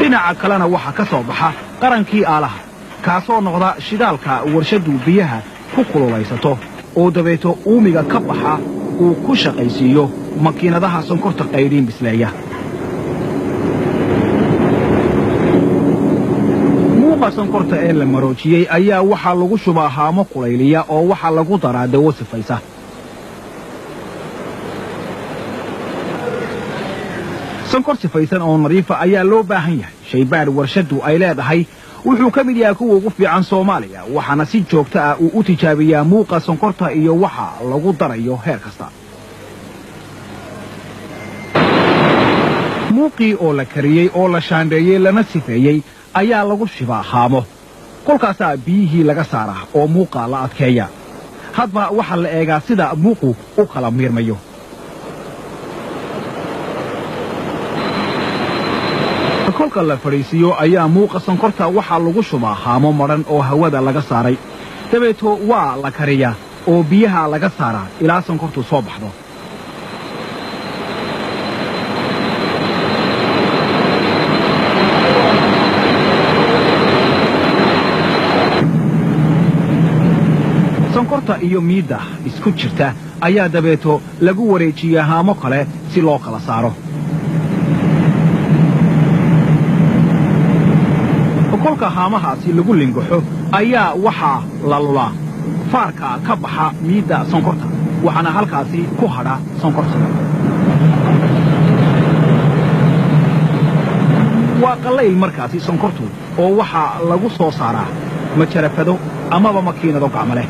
dhinaca kalena waxa ka soo baxa qarankii aalaha kaasoo noqda shidaalka warshadu biyaha ku kululaysato oo dabeeto uumiga ka baxa uu ku shaqaysiiyo makiinadaha sonkorta qayriin bisleeya muuqa sonkorta ee la maroojiyey ayaa waxaa lagu shubaa haamo kulayliya oo waxaa lagu daraa dawo sifaysa sonkor sifaysan oo nadiifa ayaa loo baahan yahay shaybaadh warshadu ay leedahay wuxuu ka mid yahay kuwa ugu fiican Soomaaliya waxaana si joogto ah uu u tijaabiyaa muuqa sonkorta iyo waxa lagu darayo heer kasta muuqii oo la kariyey oo la shaandheeyey lana sifeeyey ayaa lagu shibaa haamo kolkaasaa biyihii laga saaraa oo muuqa la adkeeya hadba waxa la eegaa sida muuqu u kala miirmayo kolka la fariisiyo ayaa muuqa sonkorta waxaa lagu shubaa haamo maran oo hawada laga saaray dabeeto waa la kariyaa oo biyaha laga saaraa ilaa sonkortu soo baxdo sonkorta iyo miidda isku jirta ayaa dabeeto lagu wareejiyaa haamo kale si loo kala saaro kolka haamahaasi lagu lingaxo ayaa waxaa la lulaa faarka ka baxa miidda sonkorta waxaana halkaasi ku hadha sonkorta waa qallayl markaasi sonkortu oo waxaa lagu soo saaraa majarafado amaba makiinado gacmo leh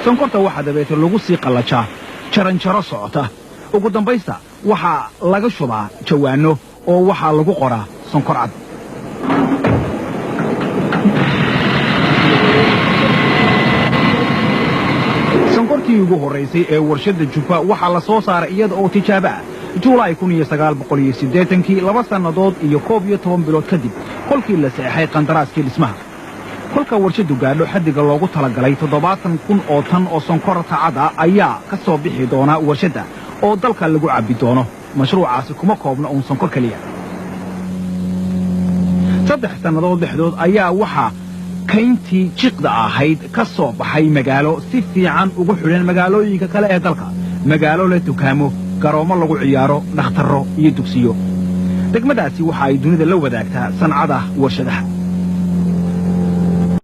sonkorta waxaa dabeeto lagu sii qallajaa jaranjaro socota ugu dambaysta waxaa laga shubaa jawaano oo waxaa lagu qoraa sonkor cad sonkortii ugu horraysay ee warshadda Jubba waxaa la soo saaray iyada oo tijaabo ah Juulaay 1980 laba sannadood iyo 11 bilood kadib kolkii la saxay qandaraaskii dhismaha kolka warshadu gaadho xaddiga loogu talagalay 70,000 oo tan oo sonkorta cad ayaa ka soo bixi doona warshadda oo dalka lagu cabbi doono mashruucaasi kuma koobna uun sonkor kaliya 3 sannadood dhexdood ayaa waxaa kayntii jiqda ahayd ka soo baxay magaalo si fiican ugu xidhan magaalooyinka kale ee dalka magaalo leh dukaamo garoomo lagu ciyaaro dhakhtarro iyo dugsiyo degmadaasi waxa ay dunida la wadaagtaa sancada warshadaha